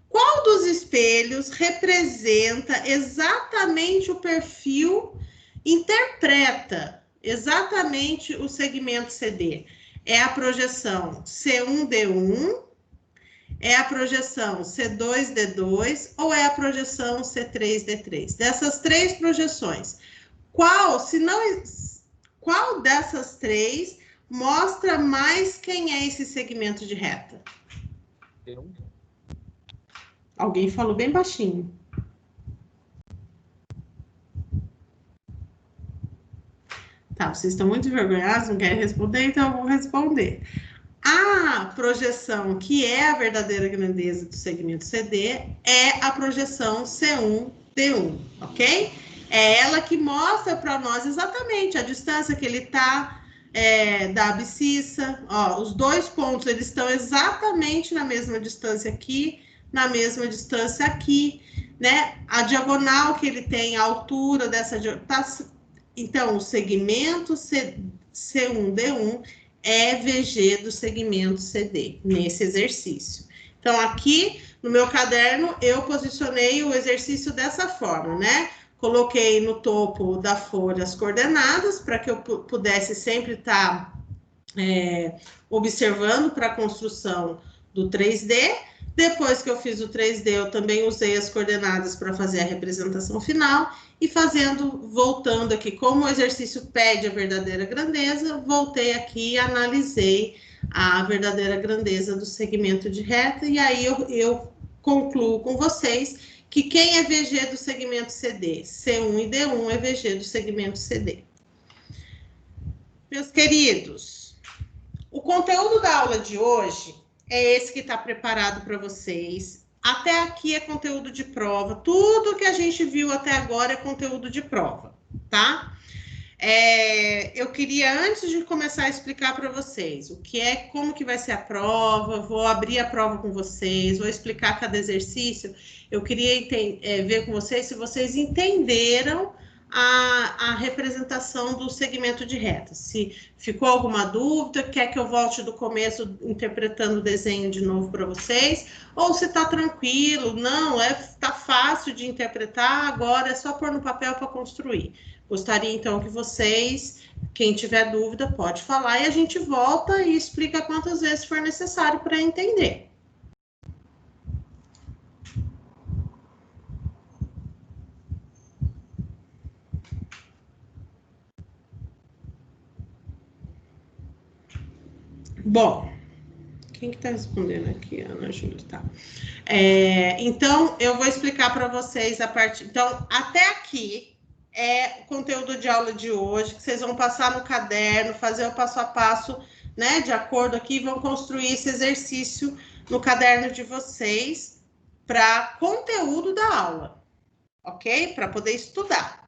qual dos espelhos representa exatamente o perfil, interpreta exatamente o segmento CD? É a projeção C1D1, é a projeção C2D2 ou é a projeção C3D3? Dessas 3 projeções, qual dessas 3 mostra mais quem é esse segmento de reta? Alguém falou bem baixinho. Tá, vocês estão muito envergonhados, não querem responder, então eu vou responder. A projeção que é a verdadeira grandeza do segmento CD é a projeção C1D1, ok? É ela que mostra para nós exatamente a distância que ele está da abscissa. Ó, os 2 pontos, eles estão exatamente na mesma distância aqui, na mesma distância aqui, né? A diagonal que ele tem, a altura dessa diagonal. Então, o segmento C1D1 EVG do segmento CD, nesse exercício. Então, aqui no meu caderno, eu posicionei o exercício dessa forma, né? Coloquei no topo da folha as coordenadas, para que eu pudesse sempre estar observando para a construção do 3D. Depois que eu fiz o 3D, eu também usei as coordenadas para fazer a representação final e voltando aqui, como o exercício pede a verdadeira grandeza, voltei aqui e analisei a verdadeira grandeza do segmento de reta, e aí eu concluo com vocês que quem é VG do segmento CD? C1 e D1 é VG do segmento CD. Meus queridos, o conteúdo da aula de hoje é esse que está preparado para vocês. Até aqui é conteúdo de prova. Tudo que a gente viu até agora é conteúdo de prova, tá? Eu queria, antes de começar a explicar para vocês como que vai ser a prova, vou abrir a prova com vocês, vou explicar cada exercício. Eu queria ver com vocês se vocês entenderam a representação do segmento de reta. Se ficou alguma dúvida, quer que eu volte do começo interpretando o desenho de novo para vocês, ou se está tranquilo, não, tá fácil de interpretar, agora é só pôr no papel para construir. Gostaria, então, que vocês, quem tiver dúvida, pode falar e a gente volta e explica quantas vezes for necessário para entender. Bom, quem que está respondendo aqui? Ana Júlia, tá. Então, eu vou explicar para vocês a parte... Então, até aqui é o conteúdo de aula de hoje, que vocês vão passar no caderno, fazer o passo a passo, né, de acordo aqui, vão construir esse exercício no caderno de vocês para conteúdo da aula, ok? Para poder estudar.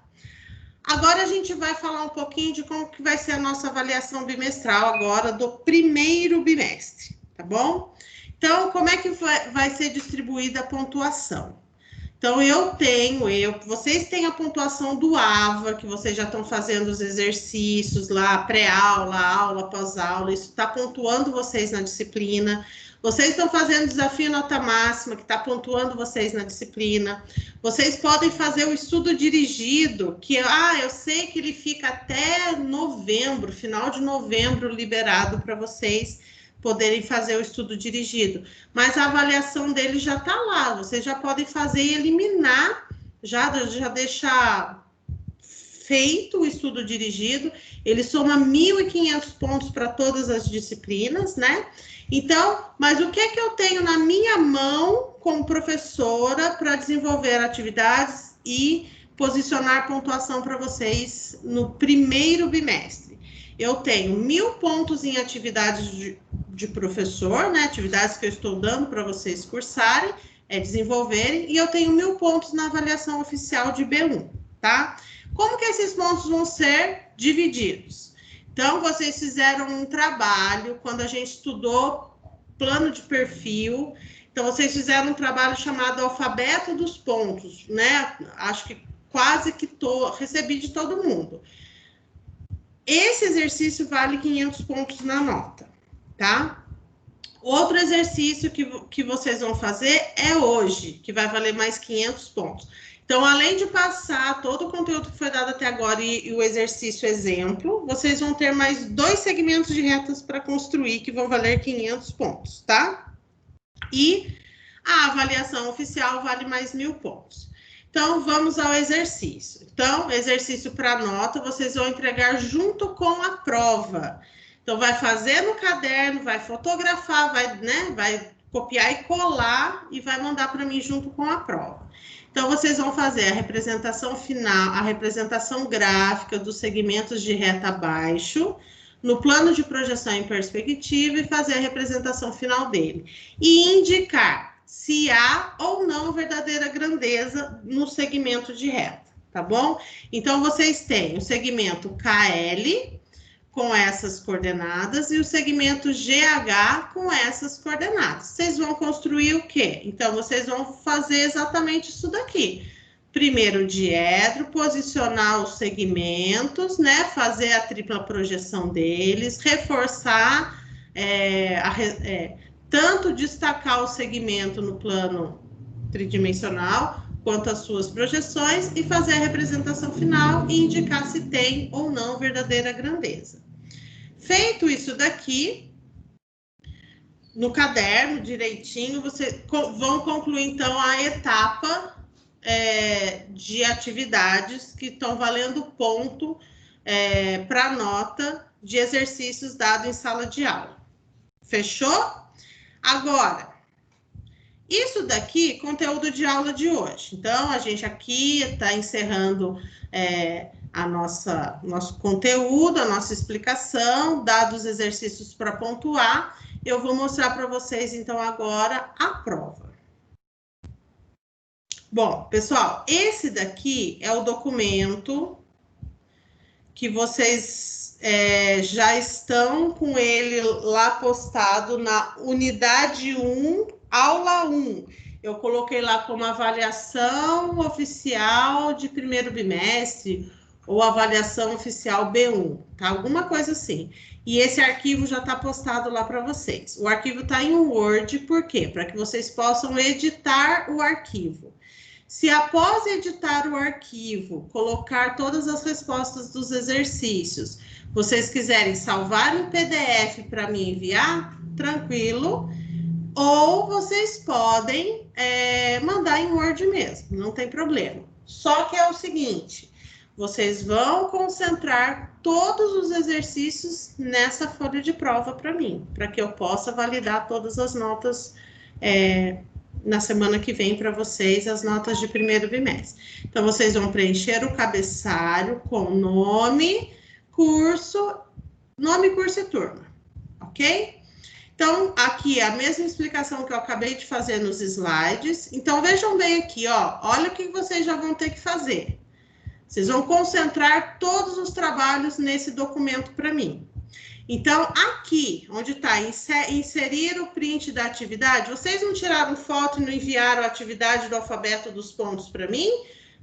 Agora a gente vai falar um pouquinho de como que vai ser a nossa avaliação bimestral agora do primeiro bimestre, tá bom? Então, como é que vai ser distribuída a pontuação? Então, vocês têm a pontuação do AVA, que vocês já estão fazendo os exercícios lá, pré-aula, aula, pós-aula, isso está pontuando vocês na disciplina. Vocês estão fazendo desafio nota máxima, que está pontuando vocês na disciplina. Vocês podem fazer o estudo dirigido, que, eu sei que ele fica até novembro, final de novembro, liberado para vocês poderem fazer o estudo dirigido, mas a avaliação dele já está lá, vocês já podem fazer e eliminar, já deixar feito o estudo dirigido, ele soma 1.500 pontos para todas as disciplinas, né? Então, mas o que é que eu tenho na minha mão como professora para desenvolver atividades e posicionar pontuação para vocês no primeiro bimestre? Eu tenho 1.000 pontos em atividades de professor, né? Atividades que eu estou dando para vocês cursarem, desenvolverem, e eu tenho 1.000 pontos na avaliação oficial de B1, tá? Como que esses pontos vão ser divididos? Então, vocês fizeram um trabalho, quando a gente estudou plano de perfil, então vocês fizeram um trabalho chamado Alfabeto dos Pontos, né? Acho que quase que recebi de todo mundo. Esse exercício vale 500 pontos na nota, tá? Outro exercício que vocês vão fazer é hoje, que vai valer mais 500 pontos. Então, além de passar todo o conteúdo que foi dado até agora e o exercício exemplo, vocês vão ter mais 2 segmentos de retas para construir, que vão valer 500 pontos, tá? E a avaliação oficial vale mais 1.000 pontos. Então, vamos ao exercício. Então, exercício para nota, vocês vão entregar junto com a prova. Então, vai fazer no caderno, vai fotografar, vai copiar e colar e vai mandar para mim junto com a prova. Então, vocês vão fazer a representação final, a representação gráfica dos segmentos de reta abaixo, no plano de projeção em perspectiva e fazer a representação final dele. E indicar se há ou não verdadeira grandeza no segmento de reta, tá bom? Então, vocês têm o segmento KL com essas coordenadas e o segmento GH com essas coordenadas. Vocês vão construir o quê? Então, vocês vão fazer exatamente isso daqui. primeiro diedro, posicionar os segmentos, né? Fazer a tripla projeção deles, reforçar, tanto destacar o segmento no plano tridimensional, quanto as suas projeções, e fazer a representação final e indicar se tem ou não verdadeira grandeza. Feito isso daqui, no caderno, direitinho, vocês vão concluir, então, a etapa de atividades que estão valendo ponto para nota de exercícios dados em sala de aula. Fechou? Agora, isso daqui, conteúdo de aula de hoje. Então, a gente aqui está encerrando nosso conteúdo, a nossa explicação, dados exercícios para pontuar. Eu vou mostrar para vocês, então, agora a prova. Bom, pessoal, esse daqui é o documento que vocês já estão com ele lá postado na unidade 1, aula 1. Eu coloquei lá como avaliação oficial de primeiro bimestre ou avaliação oficial B1, tá? Alguma coisa assim. E esse arquivo já está postado lá para vocês. O arquivo está em Word, por quê? Para que vocês possam editar o arquivo. Se após editar o arquivo, colocar todas as respostas dos exercícios, vocês quiserem salvar em PDF para me enviar, tranquilo. Ou vocês podem mandar em Word mesmo, não tem problema. Só que é o seguinte, vocês vão concentrar todos os exercícios nessa folha de prova para mim, para que eu possa validar todas as notas na semana que vem para vocês, as notas de primeiro bimestre. Então, vocês vão preencher o cabeçalho com nome, curso e turma, ok? Então, aqui é a mesma explicação que eu acabei de fazer nos slides. Então, vejam bem aqui, ó. Olha o que vocês já vão ter que fazer. Vocês vão concentrar todos os trabalhos nesse documento para mim. Então, aqui, onde está inserir o print da atividade, vocês não tiraram foto e não enviaram a atividade do alfabeto dos pontos para mim?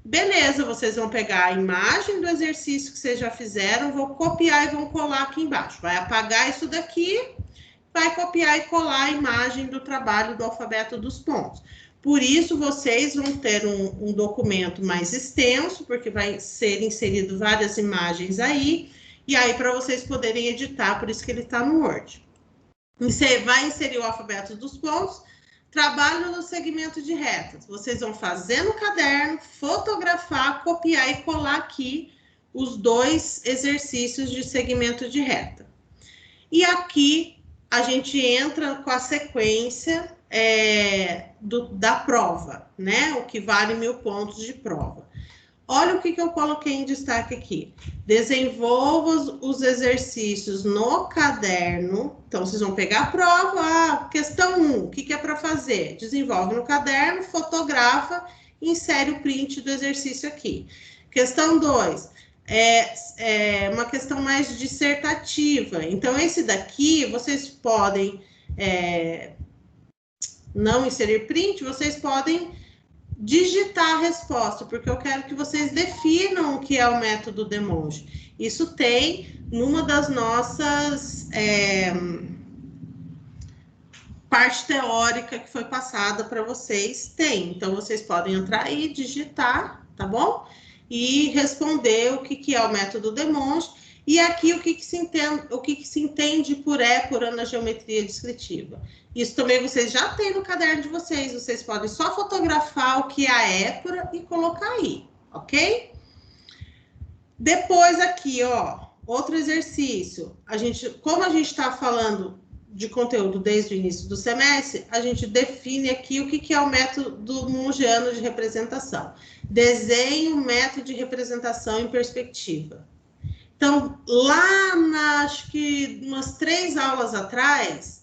Beleza, vocês vão pegar a imagem do exercício que vocês já fizeram, vão copiar e vão colar aqui embaixo. Vai apagar isso daqui, vai copiar e colar a imagem do trabalho do alfabeto dos pontos. Por isso, vocês vão ter um documento mais extenso, porque vai ser inserido várias imagens aí, e aí para vocês poderem editar, por isso que ele está no Word. Você vai inserir o alfabeto dos pontos, trabalho no segmento de retas. Vocês vão fazer no caderno, fotografar, copiar e colar aqui os 2 exercícios de segmento de reta. E aqui a gente entra com a sequência da prova, né? O que vale 1000 pontos de prova. Olha o que eu coloquei em destaque aqui. Desenvolva os exercícios no caderno. Então, vocês vão pegar a prova. Questão 1, o que é para fazer? Desenvolve no caderno, fotografa e insere o print do exercício aqui. Questão 2, é uma questão mais dissertativa. Então, esse daqui, vocês podem não inserir print, vocês podem digitar a resposta, porque eu quero que vocês definam o que é o método Demonge. Isso tem numa das nossas parte teórica que foi passada para vocês, tem. Então, vocês podem entrar aí, digitar, tá bom? E responder o que é o método Demonge. E aqui o que se entende por épura na geometria descritiva. Isso também vocês já têm no caderno de vocês. Vocês podem só fotografar o que é a épura e colocar aí, ok? Depois aqui, ó, outro exercício. Como a gente está falando de conteúdo desde o início do semestre, a gente define aqui o que é o método mungiano de representação. Desenhe o método de representação em perspectiva. Então, lá, acho que umas 3 aulas atrás,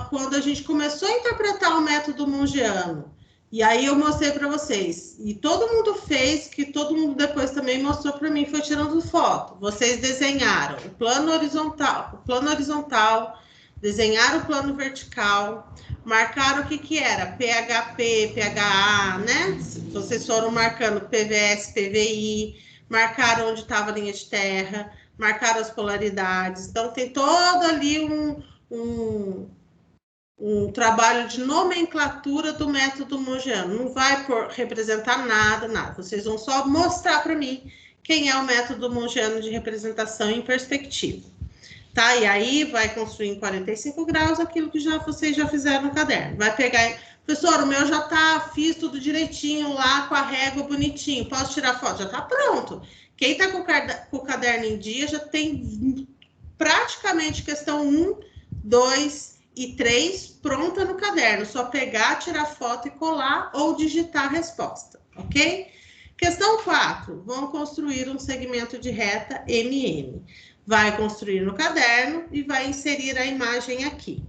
quando a gente começou a interpretar o método mungiano, e aí eu mostrei para vocês, e todo mundo fez, que todo mundo depois também mostrou para mim, foi tirando foto. Vocês desenharam o plano horizontal desenhar o plano vertical, marcar o que era PHP, PHA, né? Vocês foram marcando PVS, PVI, marcaram onde estava a linha de terra, marcaram as polaridades. Então, tem todo ali um trabalho de nomenclatura do método mongiano. Não vai representar nada. Vocês vão só mostrar para mim quem é o método mongiano de representação em perspectiva. Tá? E aí vai construir em 45 graus aquilo que vocês já fizeram no caderno. Vai pegar... Professor, o meu já tá, fiz tudo direitinho lá com a régua bonitinho. Posso tirar foto? Já tá pronto. Quem tá com o caderno em dia já tem praticamente questão 1, 2 e 3 pronta no caderno. Só pegar, tirar foto e colar ou digitar a resposta, ok? Questão 4. Vão construir um segmento de reta MM. Vai construir no caderno e vai inserir a imagem aqui.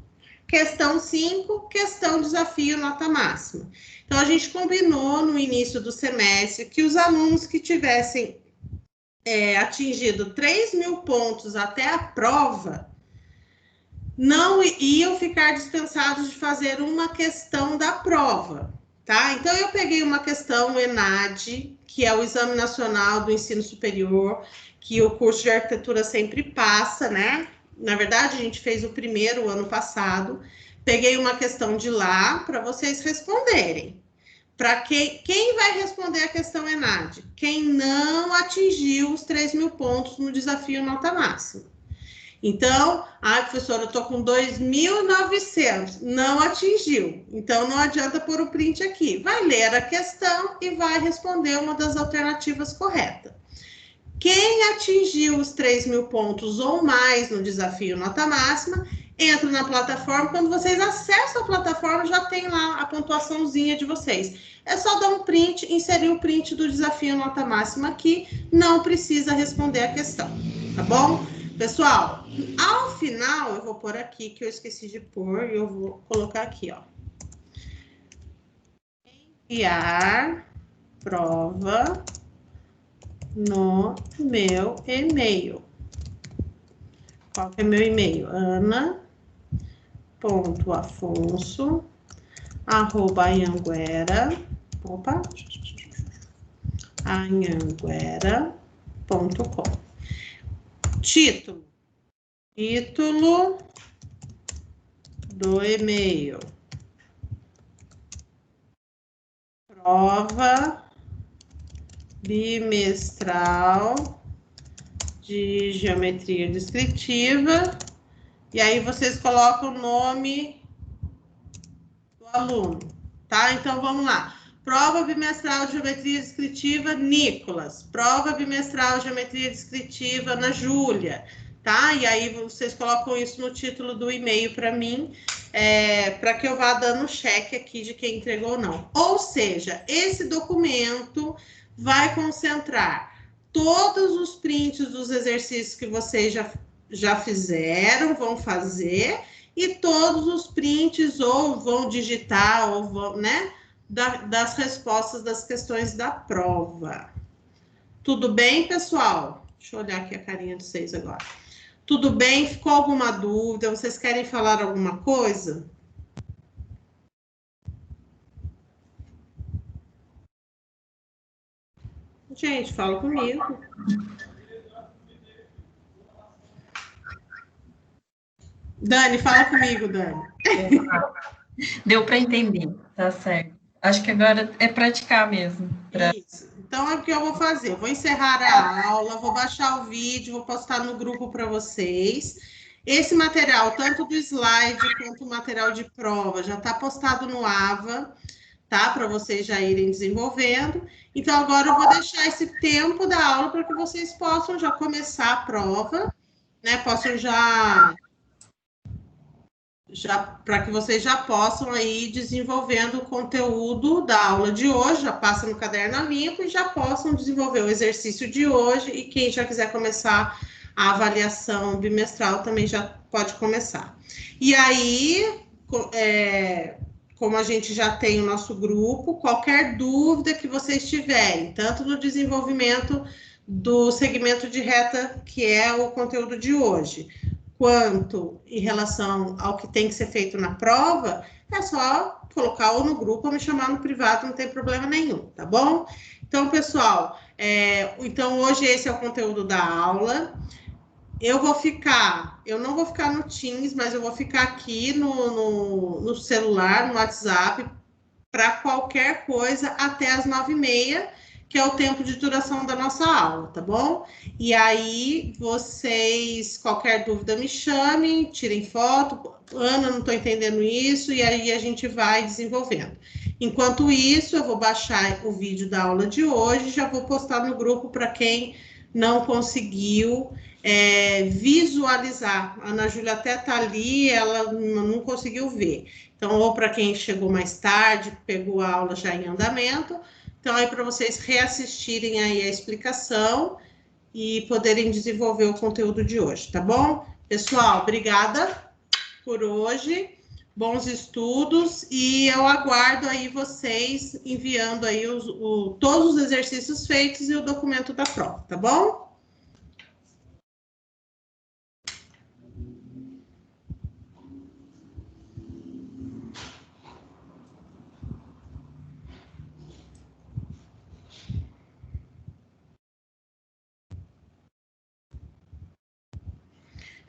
Questão 5, questão desafio nota máxima. Então, a gente combinou no início do semestre que os alunos que tivessem atingido 3.000 pontos até a prova, não iam ficar dispensados de fazer uma questão da prova, tá? Então, eu peguei uma questão ENAD, que é o Exame Nacional do Ensino Superior, que o curso de arquitetura sempre passa, né? Na verdade, a gente fez o primeiro ano passado. Peguei uma questão de lá para vocês responderem. Para quem vai responder a questão ENAD? Quem não atingiu os 3.000 pontos no desafio nota máxima. Então, professora, eu estou com 2.900, não atingiu. Então, não adianta pôr o print aqui. Vai ler a questão e vai responder uma das alternativas corretas. Quem atingiu os 3.000 pontos ou mais no desafio nota máxima, entra na plataforma. Quando vocês acessam a plataforma, já tem lá a pontuaçãozinha de vocês. É só dar um print, inserir o print do desafio nota máxima aqui, não precisa responder a questão, tá bom? Pessoal, ao final, eu vou pôr aqui, que eu esqueci de pôr, e eu vou colocar aqui, ó. Enviar prova no meu e-mail. Qual que é meu e-mail? ana.afonso@anhanguera.com. Título do e-mail. Prova bimestral de geometria descritiva. E aí vocês colocam o nome do aluno, tá? Então vamos lá. Prova bimestral de geometria descritiva, Nicolas. Prova bimestral de geometria descritiva, Ana Júlia, tá? E aí vocês colocam isso no título do e-mail para mim, para que eu vá dando cheque aqui de quem entregou ou não. Ou seja, esse documento vai concentrar todos os prints dos exercícios que vocês já fizeram, vão fazer, e todos os prints ou vão digitar, ou vão, né? Das respostas das questões da prova. Tudo bem, pessoal? Deixa eu olhar aqui a carinha de vocês agora. Tudo bem? Ficou alguma dúvida? Vocês querem falar alguma coisa? Gente, fala comigo. Dani, fala comigo, Dani. Deu para entender, tá certo. Acho que agora é praticar mesmo. Isso. Então, é o que eu vou fazer. Eu vou encerrar a aula, vou baixar o vídeo, vou postar no grupo para vocês. Esse material, tanto do slide quanto o material de prova, já está postado no AVA, tá? Para vocês já irem desenvolvendo. Então, agora eu vou deixar esse tempo da aula para que vocês possam já começar a prova, né? Possam já para que vocês já possam aí desenvolvendo o conteúdo da aula de hoje, já passa no caderno a limpo e já possam desenvolver o exercício de hoje, e quem já quiser começar a avaliação bimestral também já pode começar. E aí, como a gente já tem o nosso grupo, qualquer dúvida que vocês tiverem, tanto no desenvolvimento do segmento de reta, que é o conteúdo de hoje, quanto em relação ao que tem que ser feito na prova, é só colocar ou no grupo ou me chamar no privado, não tem problema nenhum, tá bom? Então, pessoal, então hoje esse é o conteúdo da aula. Eu não vou ficar no Teams, mas eu vou ficar aqui no celular, no WhatsApp, para qualquer coisa até as 9h30, que é o tempo de duração da nossa aula, tá bom? E aí, vocês, qualquer dúvida, me chamem, tirem foto. Ana, não estou entendendo isso, e aí a gente vai desenvolvendo. Enquanto isso, eu vou baixar o vídeo da aula de hoje, já vou postar no grupo para quem não conseguiu visualizar. A Ana Júlia até está ali, ela não conseguiu ver. Então, ou para quem chegou mais tarde, pegou a aula já em andamento. Então, aí para vocês reassistirem aí a explicação e poderem desenvolver o conteúdo de hoje, tá bom? Pessoal, obrigada por hoje. Bons estudos e eu aguardo aí vocês enviando aí todos os exercícios feitos e o documento da prova, tá bom?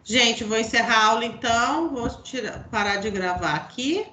Gente, vou encerrar a aula então, vou parar de gravar aqui.